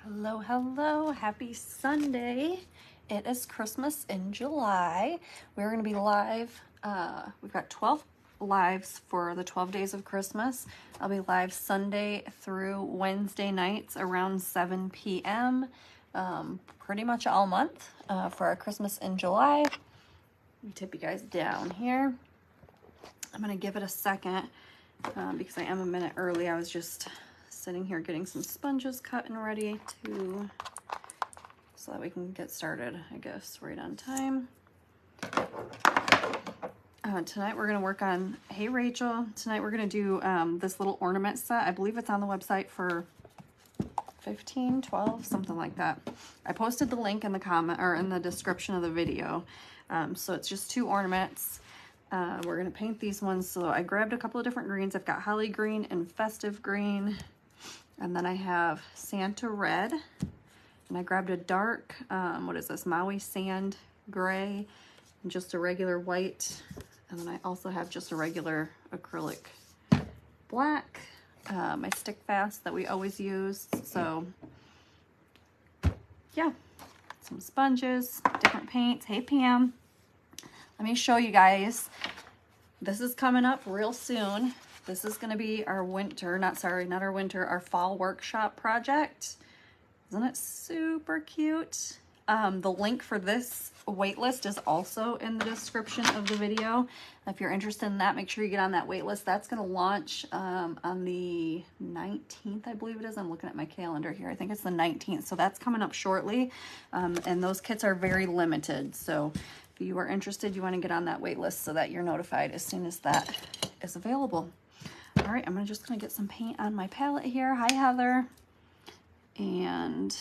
Hello, hello, happy Sunday. It is Christmas in July. We're going to be live. We've got 12 lives for the 12 days of Christmas. I'll be live Sunday through Wednesday nights around 7 p.m. Pretty much all month for our Christmas in July. Let me tip you guys down here. I'm going to give it a second because I am a minute early. I was just sitting here getting some sponges cut and ready so that we can get started, I guess, right on time. Tonight we're going to work on, hey Rachel, tonight we're going to do this little ornament set. I believe it's on the website for 15, 12, something like that. I posted the link in the comment or in the description of the video. So it's just 2 ornaments. We're going to paint these ones. So I grabbed a couple of different greens. I've got holly green and festive green. And then I have Santa red. And I grabbed a dark, what is this, Maui sand gray, and just a regular white. And then I also have just a regular acrylic black, my stick fast that we always use. So yeah, some sponges, different paints. Hey Pam, let me show you guys. This is coming up real soon. This is going to be our winter, not our winter, our fall workshop project. Isn't it super cute? The link for this wait list is also in the description of the video. If you're interested in that, make sure you get on that wait list. That's going to launch on the 19th, I believe it is. I'm looking at my calendar here. I think it's the 19th. So that's coming up shortly. And those kits are very limited. So if you are interested, you want to get on that wait list so that you're notified as soon as that is available. All right, I'm just going to get some paint on my palette here. Hi, Heather. And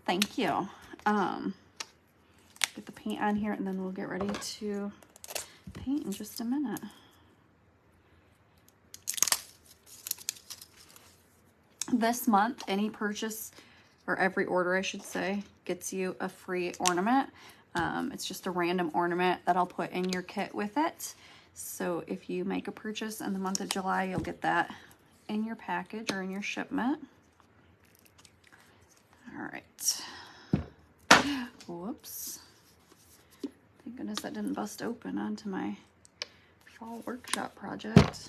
thank you. Get the paint on here and then we'll get ready to paint in just a minute. This month, any purchase, or every order I should say, gets you a free ornament. It's just a random ornament that I'll put in your kit with it. So if you make a purchase in the month of July, you'll get that in your package or in your shipment. All right. Whoops. Thank goodness that didn't bust open onto my fall workshop project.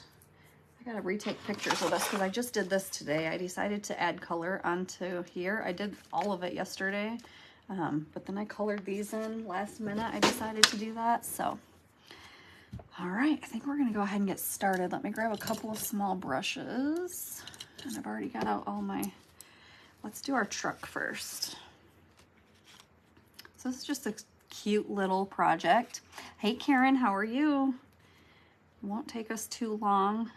I gotta retake pictures of this because I just did this today. I decided to add color onto here. I did all of it yesterday, but then I colored these in last minute. I decided to do that, so. All right, I think we're gonna go ahead and get started. Let me grab a couple of small brushes. And I've already got out all my, let's do our truck first. So this is just a cute little project. Hey Karen, how are you? Won't take us too long.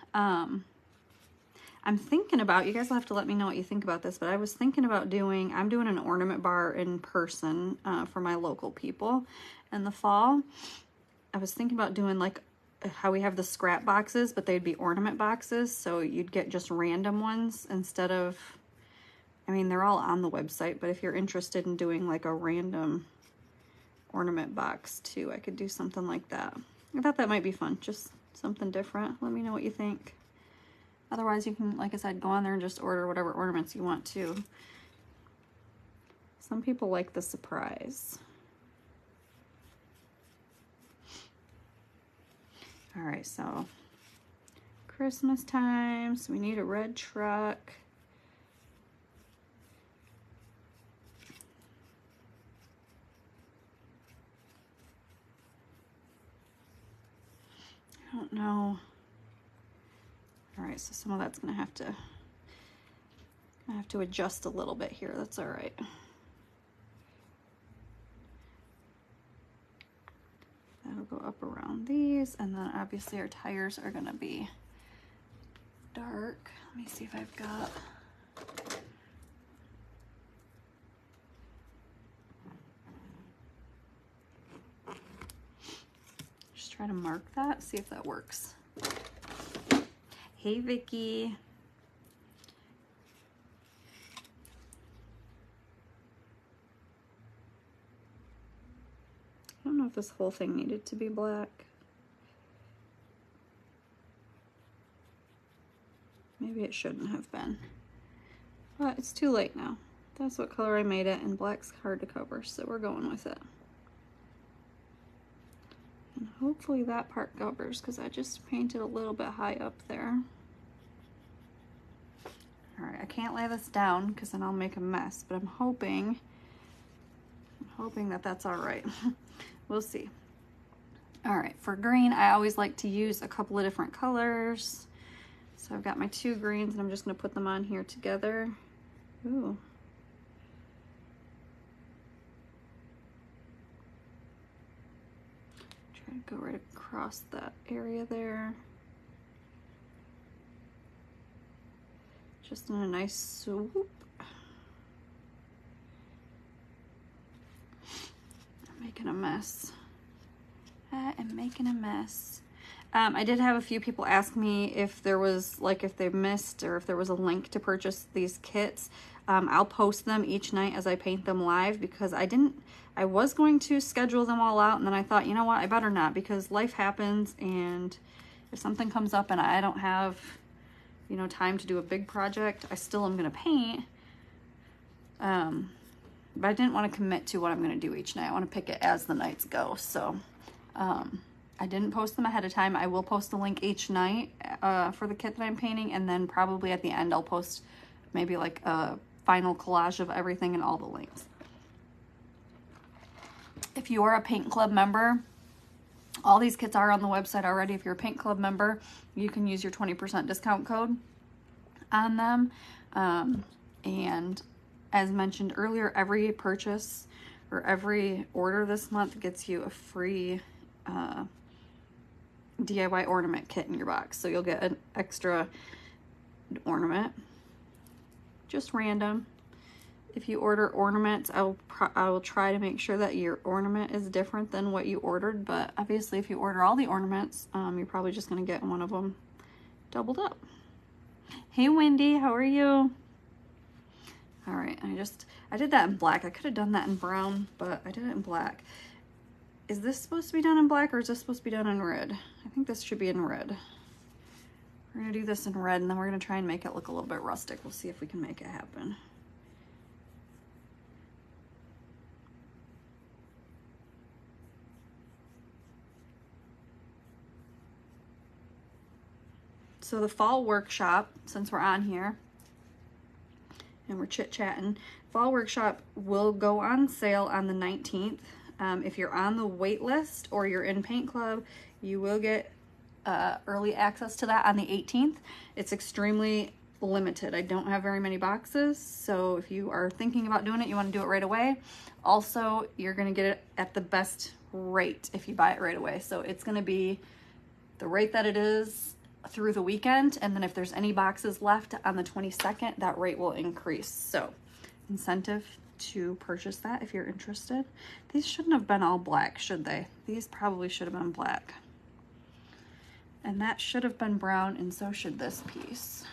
I'm thinking about, you guys will have to let me know what you think about this, but I was thinking about I'm doing an ornament bar in person for my local people in the fall. I was thinking about doing like how we have the scrap boxes, but they'd be ornament boxes. So you'd get just random ones instead of, I mean, they're all on the website, but if you're interested in doing like a random ornament box too, I could do something like that. I thought that might be fun, just something different. Let me know what you think. Otherwise, you can, like I said, go on there and just order whatever ornaments you want to. Some people like the surprise. All right, so Christmas time, so we need a red truck. I don't know. All right, so some of that's gonna have to adjust a little bit here. That's all right. That'll go up around these, and then obviously our tires are gonna be dark. Let me see if I've got, just try to mark that, see if that works. Hey Vicky. I don't know if this whole thing needed to be black. Maybe it shouldn't have been, but it's too late now. That's what color I made it, and black's hard to cover, so we're going with it. And hopefully that part covers, because I just painted a little bit high up there. All right, I can't lay this down because then I'll make a mess, but I'm hoping that that's all right. We'll see. All right, for green, I always like to use a couple of different colors. So I've got my 2 greens, and I'm just gonna put them on here together. Ooh. Try to go right across that area there. Just in a nice swoop. I'm making a mess. I am making a mess. I did have a few people ask me if there was, like, if they missed or if there was a link to purchase these kits. I'll post them each night as I paint them live, because I was going to schedule them all out, and then I thought, you know what, I better not, because life happens, and if something comes up and I don't have, you know, time to do a big project, I still am going to paint. But I didn't want to commit to what I'm going to do each night. I want to pick it as the nights go. So I didn't post them ahead of time. I will post a link each night for the kit that I'm painting, and then probably at the end I'll post maybe like a final collage of everything and all the links. If you are a Paint Club member, all these kits are on the website already. If you're a Paint Club member, you can use your 20% discount code on them. And as mentioned earlier, every purchase or every order this month gets you a free DIY ornament kit in your box. So you'll get an extra ornament, just random. If you order ornaments, I will try to make sure that your ornament is different than what you ordered, but obviously if you order all the ornaments, you're probably just going to get one of them doubled up. Hey Wendy, how are you? All right, I did that in black. I could have done that in brown, but I did it in black. Is this supposed to be done in black, or is this supposed to be done in red? I think this should be in red. We're gonna do this in red, and then we're gonna try and make it look a little bit rustic. We'll see if we can make it happen. So the fall workshop, since we're on here and we're chit-chatting, fall workshop will go on sale on the 19th. If you're on the wait list or you're in Paint Club, you will get early access to that on the 18th. It's extremely limited. I don't have very many boxes, so if you are thinking about doing it, you want to do it right away. Also, you're going to get it at the best rate if you buy it right away. So it's going to be the rate that it is through the weekend, and then if there's any boxes left on the 22nd, that rate will increase. So incentive to purchase that if you're interested. These shouldn't have been all black, should they? These probably should have been black, and that should have been brown, and so should this piece.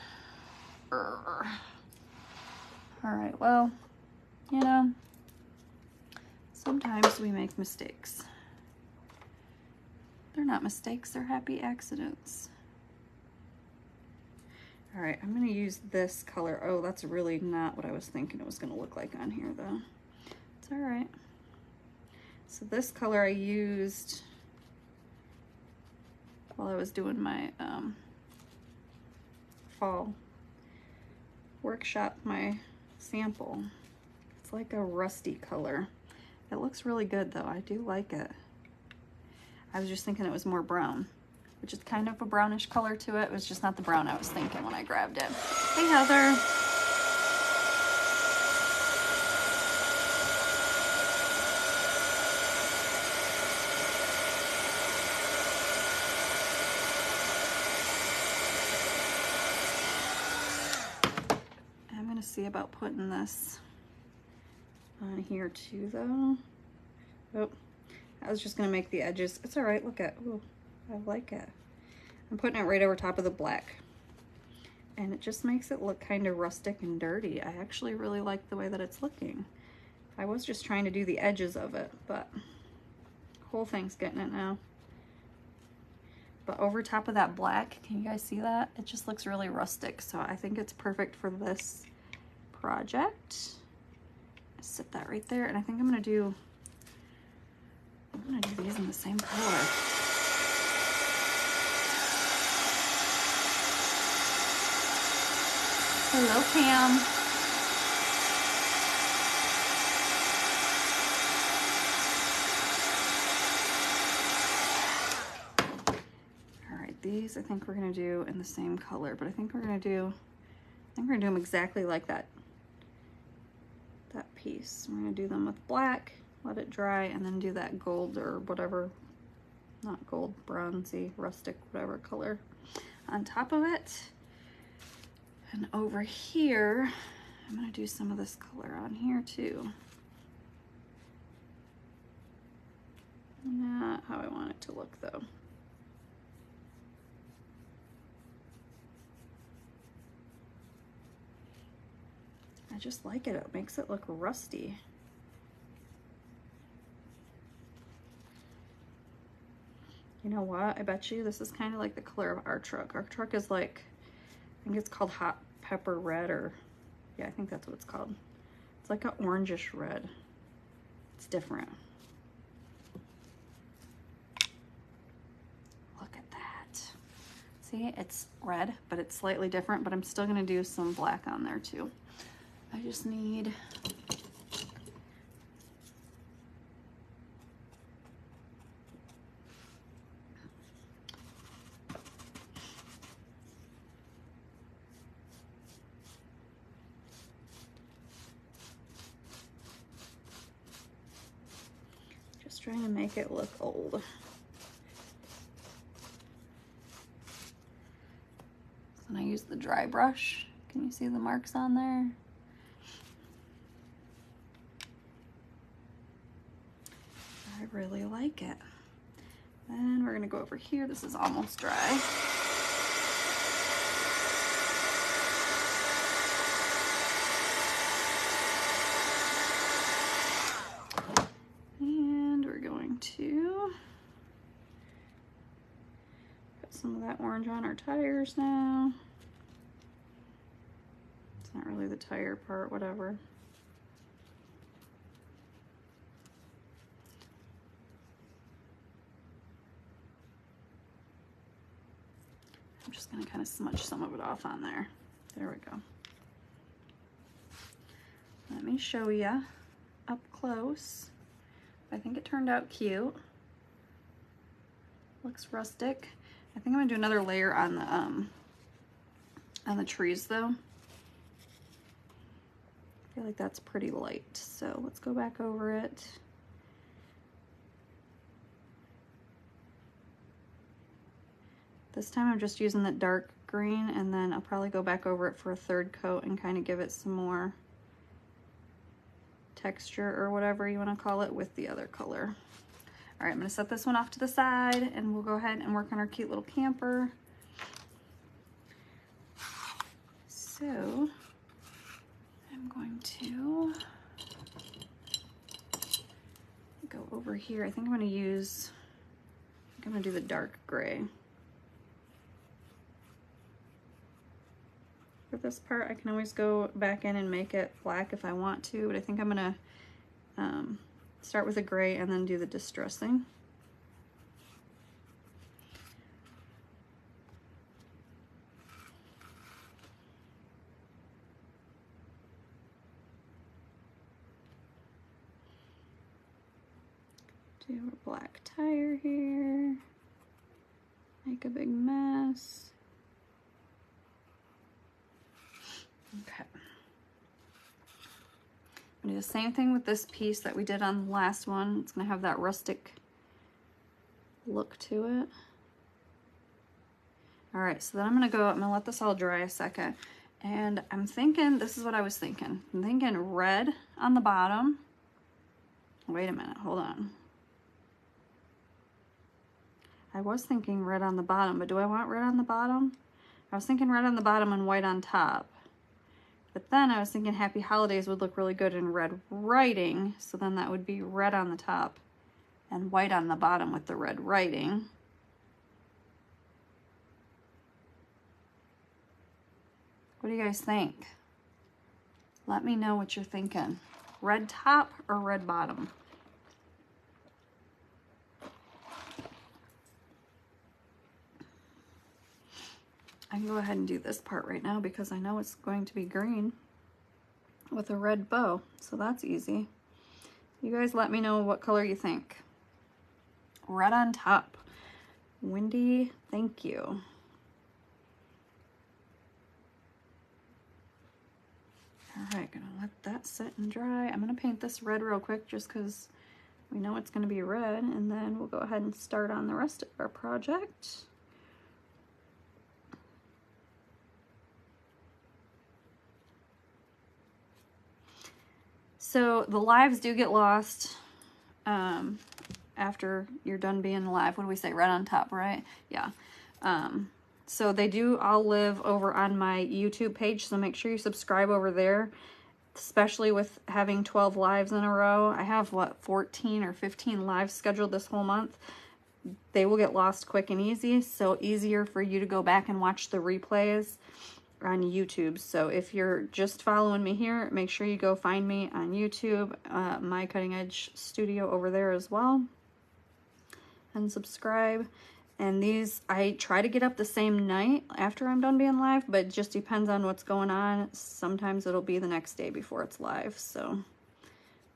All right, well, you know, sometimes we make mistakes. They're not mistakes, they're happy accidents. All right, I'm gonna use this color. Oh, that's really not what I was thinking it was gonna look like on here though. It's all right. So this color I used while I was doing my fall workshop, my sample. It's like a rusty color. It looks really good though, I do like it. I was just thinking it was more brown, which is kind of a brownish color to it. It was just not the brown I was thinking when I grabbed it. Hey, Heather. I'm gonna see about putting this on here too, though. Oh, I was just gonna make the edges. It's all right, look at, ooh, I like it. I'm putting it right over top of the black, and it just makes it look kind of rustic and dirty. I actually really like the way that it's looking. I was just trying to do the edges of it, but the whole thing's getting it now. But over top of that black, can you guys see that? It just looks really rustic. So I think it's perfect for this project. Set that right there. And I think I'm gonna do these in the same color. Hello, Pam. All right, these I think we're gonna do in the same color, but I think we're gonna do them exactly like that piece. We're gonna do them with black, let it dry, and then do that gold or whatever, not gold, bronzy, rustic, whatever color on top of it. And over here, I'm gonna do some of this color on here too. Not how I want it to look though. I just like it. It makes it look rusty. You know what? I bet you this is kind of like the color of our truck. Our truck is like, I think it's called hot pepper red, or yeah, I think that's what it's called. It's like an orangish red. It's different. Look at that. See, it's red, but it's slightly different, but I'm still gonna do some black on there too. I just need trying to make it look old. And I use the dry brush. Can you see the marks on there? I really like it. Then we're gonna go over here. This is almost dry. To put some of that orange on our tires now. It's not really the tire part, whatever. I'm just gonna kind of smudge some of it off on there. There we go. Let me show you up close. I think it turned out cute. Looks rustic. I think I'm gonna do another layer on the trees though. I feel like that's pretty light. So let's go back over it. This time I'm just using the dark green, and then I'll probably go back over it for a third coat and kind of give it some more texture or whatever you want to call it with the other color. All right, I'm going to set this one off to the side and we'll go ahead and work on our cute little camper. So I'm going to go over here. I think I'm going to do the dark gray. For this part, I can always go back in and make it black if I want to, but I think I'm gonna start with a gray and then do the distressing. Do a black tire here, make a big mess. Okay. I'm gonna do the same thing with this piece that we did on the last one. It's gonna have that rustic look to it. All right, so then I'm gonna let this all dry a second. And I'm thinking, this is what I was thinking. I'm thinking red on the bottom. Wait a minute, hold on. I was thinking red on the bottom, but do I want red on the bottom? I was thinking red on the bottom and white on top. But then I was thinking Happy Holidays would look really good in red writing, so then that would be red on the top and white on the bottom with the red writing. What do you guys think? Let me know what you're thinking. Red top or red bottom? I can go ahead and do this part right now because I know it's going to be green with a red bow, so that's easy. You guys let me know what color you think. Red on top. Wendy, thank you. All right, gonna let that sit and dry. I'm gonna paint this red real quick just because we know it's gonna be red, and then we'll go ahead and start on the rest of our project. So the lives do get lost after you're done being live. What do we say? Red on top, right? Yeah. So they do all live over on my YouTube page, so make sure you subscribe over there, especially with having 12 lives in a row. I have, what, 14 or 15 lives scheduled this whole month. They will get lost quick and easy, so easier for you to go back and watch the replays on YouTube. So if you're just following me here, make sure you go find me on YouTube, My Cutting Edge Studio over there as well, and subscribe. And these, I try to get up the same night after I'm done being live, but it just depends on what's going on. Sometimes it'll be the next day before it's live, so.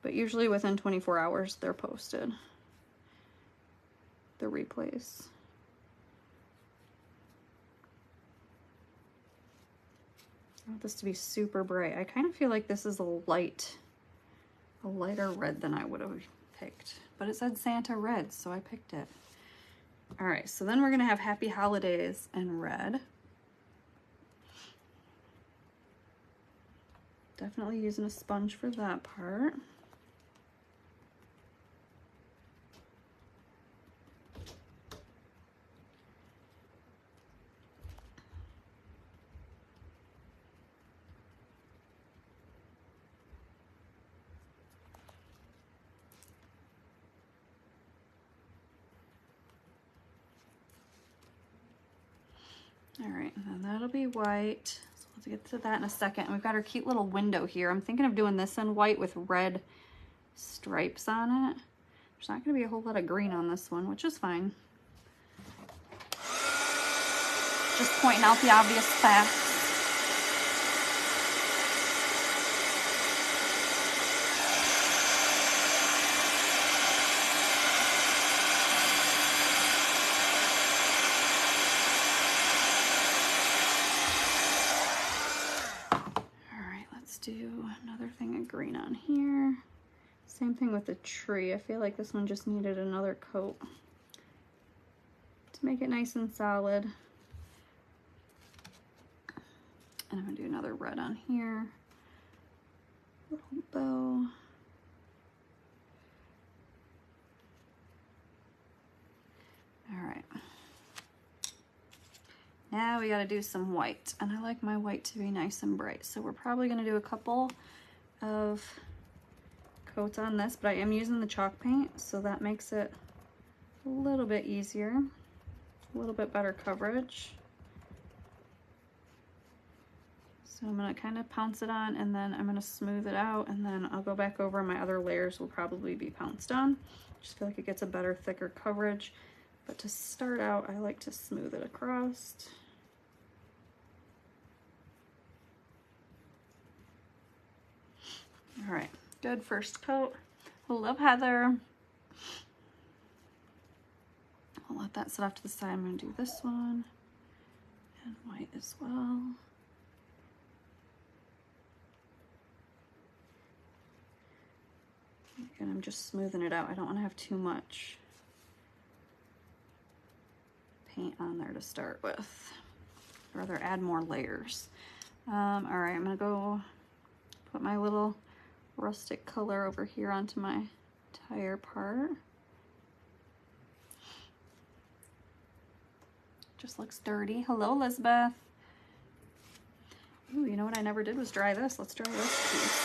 But usually within 24 hours, they're posted. The replays. I want this to be super bright. I kind of feel like this is a lighter red than I would have picked. But it said Santa red, so I picked it. All right, so then we're gonna have Happy Holidays in red. Definitely using a sponge for that part. All right, and then that'll be white. So let's get to that in a second. And we've got our cute little window here. I'm thinking of doing this in white with red stripes on it. There's not gonna be a whole lot of green on this one, which is fine. Just pointing out the obvious facts. Do another thing of green on here. Same thing with the tree. I feel like this one just needed another coat to make it nice and solid. And I'm gonna do another red on here. Little bow. All right. Now we got to do some white, and I like my white to be nice and bright, so we're probably going to do a couple of coats on this, but I am using the chalk paint, so that makes it a little bit easier, a little bit better coverage. So I'm going to kind of pounce it on, and then I'm going to smooth it out, and then I'll go back over, and my other layers will probably be pounced on. Just feel like it gets a better, thicker coverage. But to start out, I like to smooth it across. All right, good first coat. I love Heather. I'll let that sit off to the side. I'm gonna do this one and white as well. And I'm just smoothing it out. I don't wanna have too much paint on there to start with. I'd rather add more layers. All right, I'm gonna go put my little rustic color over here onto my tire part. Just looks dirty. Hello, Elizabeth. Ooh, you know what I never did was dry this. Let's dry this piece.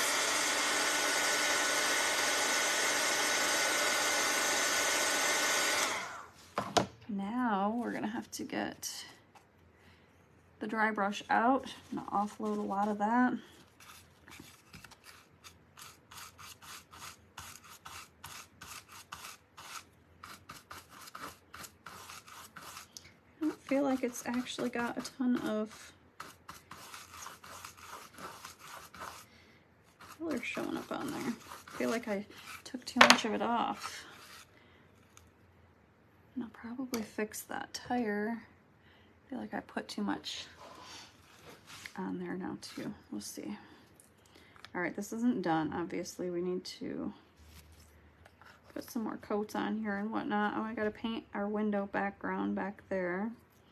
Now we're gonna have to get the dry brush out. I'm gonna offload a lot of that. I don't feel like it's actually got a ton of color showing up on there. I feel like I took too much of it off. And I'll probably fix that tire. I feel like I put too much on there now too. We'll see. All right, this isn't done. Obviously, we need to put some more coats on here and whatnot. Oh, I gotta paint our window background back there.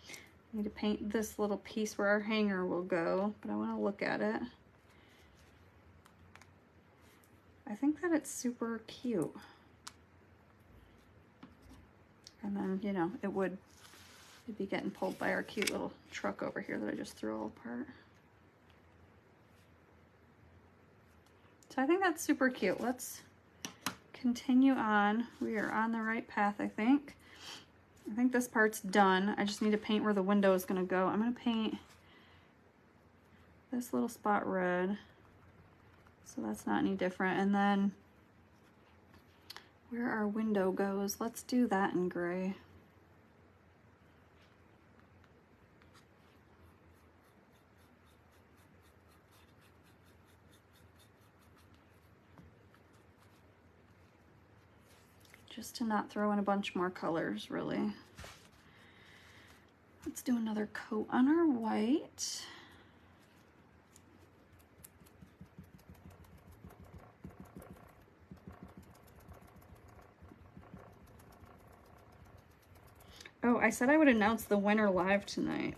I need to paint this little piece where our hanger will go, but I wanna look at it. I think that it's super cute. And then, you know, it'd be getting pulled by our cute little truck over here that I just threw all apart. So I think that's super cute. Let's continue on. We are on the right path, I think. I think this part's done. I just need to paint where the window is gonna go. I'm gonna paint this little spot red, so that's not any different. And then where our window goes, let's do that in gray. Just to not throw in a bunch more colors, really. Let's do another coat on our white. Oh, I said I would announce the winner live tonight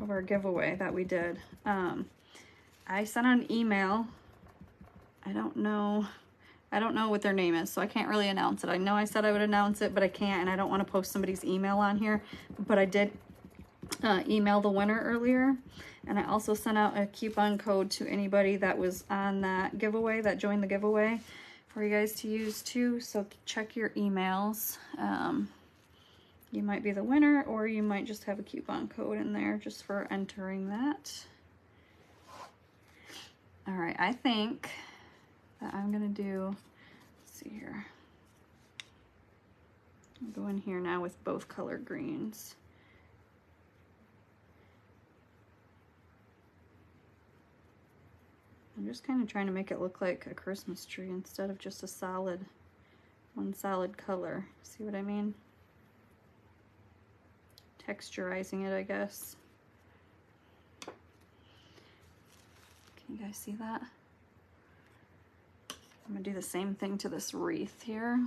of our giveaway that we did. I sent out an email. I don't know what their name is, so I can't really announce it. I know I said I would announce it, but I can't, and I don't want to post somebody's email on here. But I did email the winner earlier, and I also sent out a coupon code to anybody that was on that giveaway, that joined the giveaway, for you guys to use too. So check your emails. You might be the winner, or you might just have a coupon code in there just for entering that. All right, I think that I'm gonna do, let's see here. I'll go in here now with both color greens. I'm just kind of trying to make it look like a Christmas tree instead of just one solid color. See what I mean? Texturizing it, I guess. Can you guys see that? I'm gonna do the same thing to this wreath here.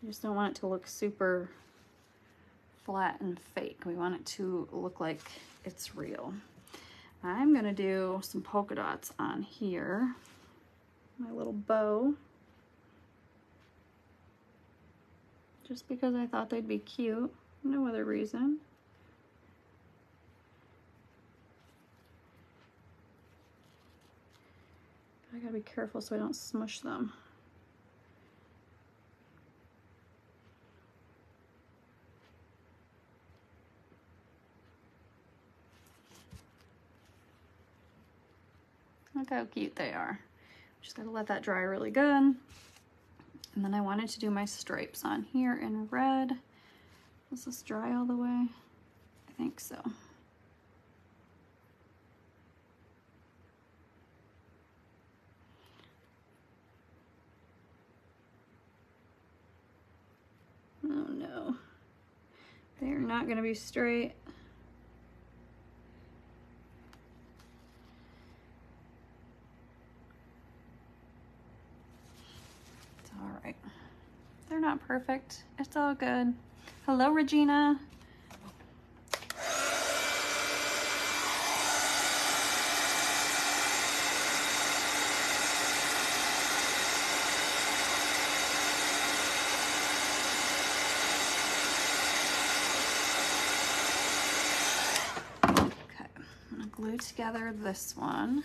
I just don't want it to look super flat and fake. We want it to look like it's real. I'm gonna do some polka dots on here. My little bow. Just because I thought they'd be cute. No other reason. I gotta be careful so I don't smush them. Look how cute they are. Just gotta let that dry really good. And then I wanted to do my stripes on here in red. Does this dry all the way? I think so. Oh no, they are not gonna be straight. It's all right. They're not perfect. It's all good. Hello, Regina. Glue together this one.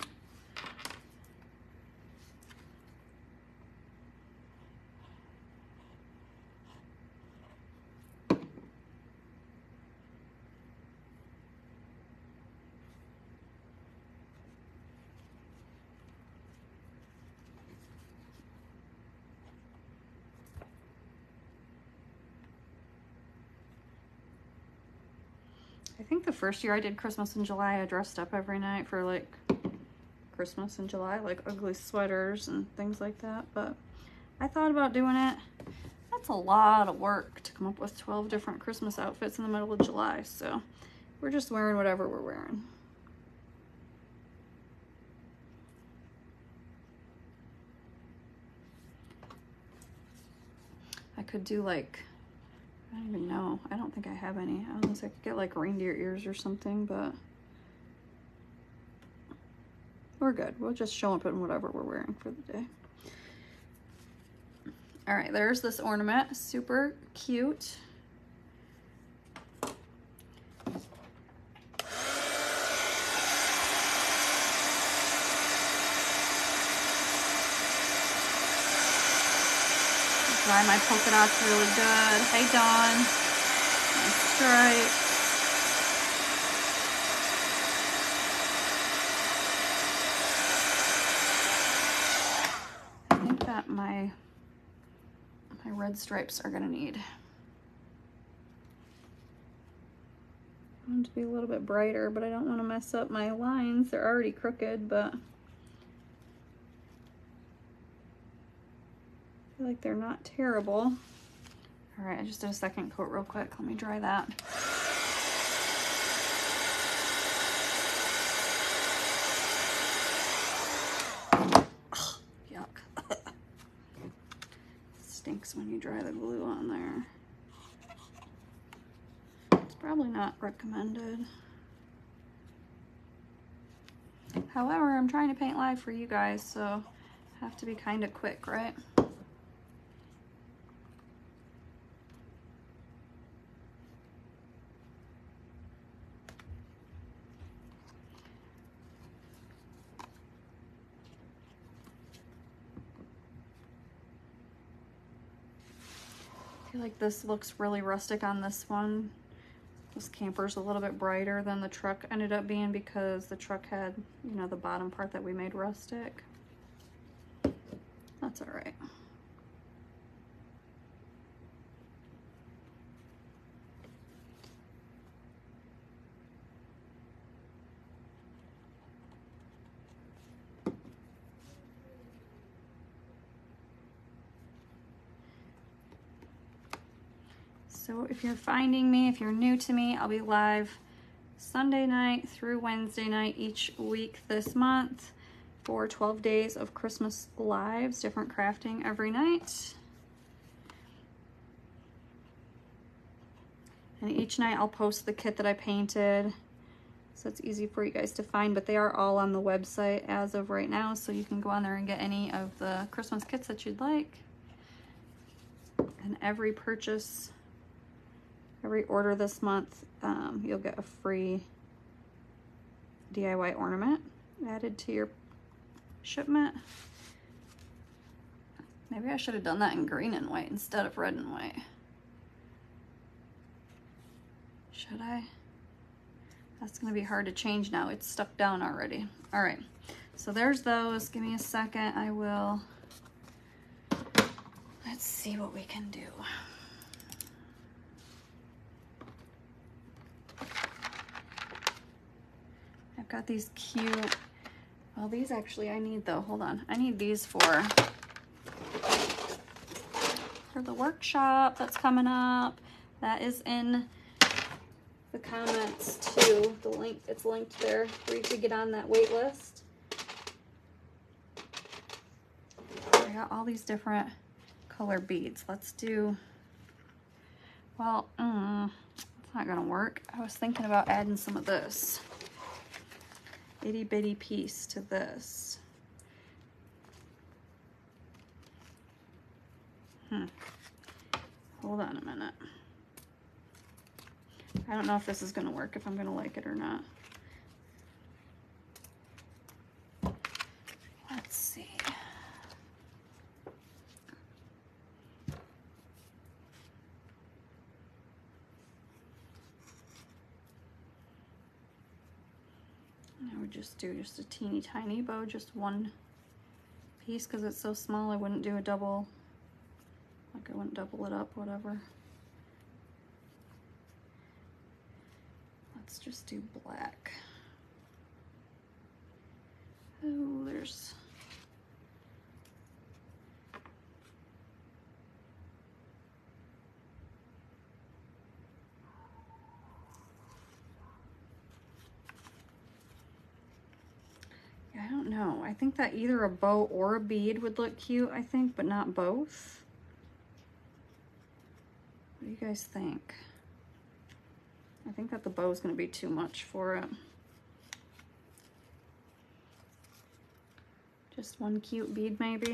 I think the first year I did Christmas in July, I dressed up every night for like Christmas in July, like ugly sweaters and things like that. But I thought about doing it. That's a lot of work to come up with 12 different Christmas outfits in the middle of July. So we're just wearing whatever we're wearing. I could do like, I don't even know. I don't think I have any. I was I could get like reindeer ears or something, but we're good. We'll just show up in whatever we're wearing for the day. All right, there's this ornament, super cute. Dry my polka dots really good. Hey, Dawn. Nice stripe. I think that my red stripes are gonna need. I want it to be a little bit brighter, but I don't want to mess up my lines. They're already crooked, but I feel like they're not terrible. All right, I just did a second coat real quick. Let me dry that. Ugh, yuck. Stinks when you dry the glue on there. It's probably not recommended. However, I'm trying to paint live for you guys, so I have to be kind of quick, right? I feel like this looks really rustic on this one. This camper's a little bit brighter than the truck ended up being because the truck had, you know, the bottom part that we made rustic. That's all right. So if you're finding me, if you're new to me, I'll be live Sunday night through Wednesday night each week this month for 12 days of Christmas lives, different crafting every night. And each night I'll post the kit that I painted, so it's easy for you guys to find, but they are all on the website as of right now, so you can go on there and get any of the Christmas kits that you'd like. And every purchase, every order this month, you'll get a free DIY ornament added to your shipment. Maybe I should have done that in green and white instead of red and white. Should I? That's gonna be hard to change now. It's stuck down already. All right, so there's those. Give me a second. I will, let's see what we can do. I've got these cute, well, these actually I need though, hold on. I need these for the workshop that's coming up. That is in the comments too. The link, it's linked there for you to get on that wait list. I got all these different color beads. Let's do, well, it's not gonna work. I was thinking about adding some of this itty bitty piece to this. Hold on a minute. I don't know if this is gonna work, if I'm gonna like it or not. Let's see. I would just do just a teeny tiny bow, just one piece, because it's so small I wouldn't do a double, like I wouldn't double it up, whatever. Let's just do black. Oh, there's... I don't know. I think that either a bow or a bead would look cute, I think, but not both. What do you guys think? I think that the bow is going to be too much for it. Just one cute bead, maybe.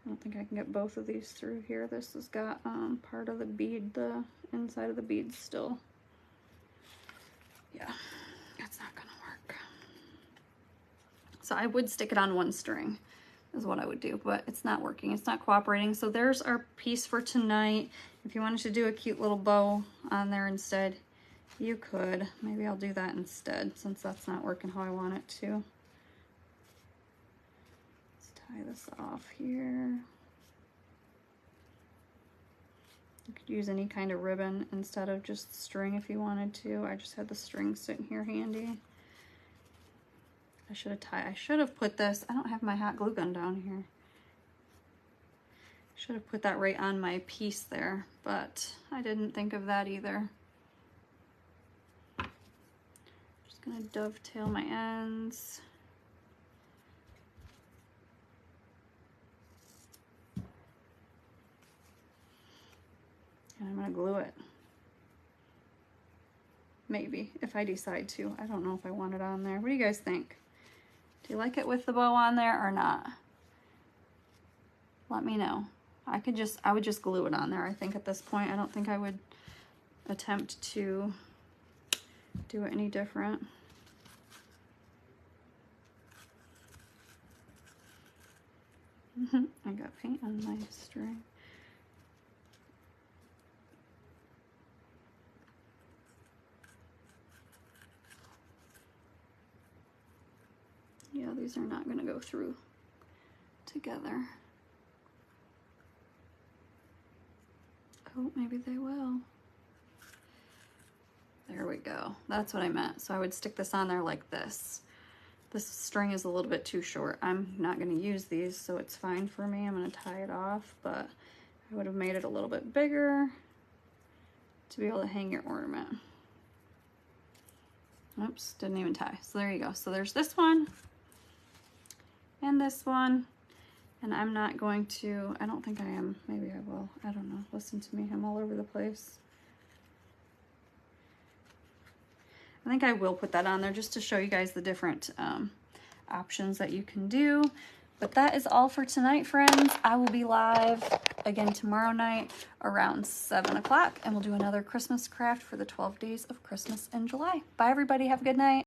I don't think I can get both of these through here. This has got part of the bead, the inside of the bead still. Yeah, that's not gonna work. So I would stick it on one string is what I would do, but it's not working. It's not cooperating. So there's our piece for tonight. If you wanted to do a cute little bow on there instead, you could. Maybe I'll do that instead since that's not working how I want it to. Let's tie this off here. You could use any kind of ribbon instead of just string if you wanted to. I just had the string sitting here handy. I should have put this, I don't have my hot glue gun down here. Should have put that right on my piece there, but I didn't think of that either. Just gonna dovetail my ends. And I'm gonna glue it. Maybe, if I decide to. I don't know if I want it on there. What do you guys think? Do you like it with the bow on there or not? Let me know. I would just glue it on there, I think, at this point. I don't think I would attempt to do it any different. I got paint on my string. Yeah, these are not going to go through together. Oh, maybe they will. There we go. That's what I meant. So I would stick this on there like this. This string is a little bit too short. I'm not going to use these, so it's fine for me. I'm going to tie it off, but I would have made it a little bit bigger to be able to hang your ornament. Oops, didn't even tie. So there you go. So there's this one and this one. And I'm not going to, I don't think I am. Maybe I will. I don't know. Listen to me. I'm all over the place. I think I will put that on there just to show you guys the different options that you can do. But that is all for tonight, friends. I will be live again tomorrow night around 7 o'clock, and we'll do another Christmas craft for the 12 days of Christmas in July. Bye, everybody. Have a good night.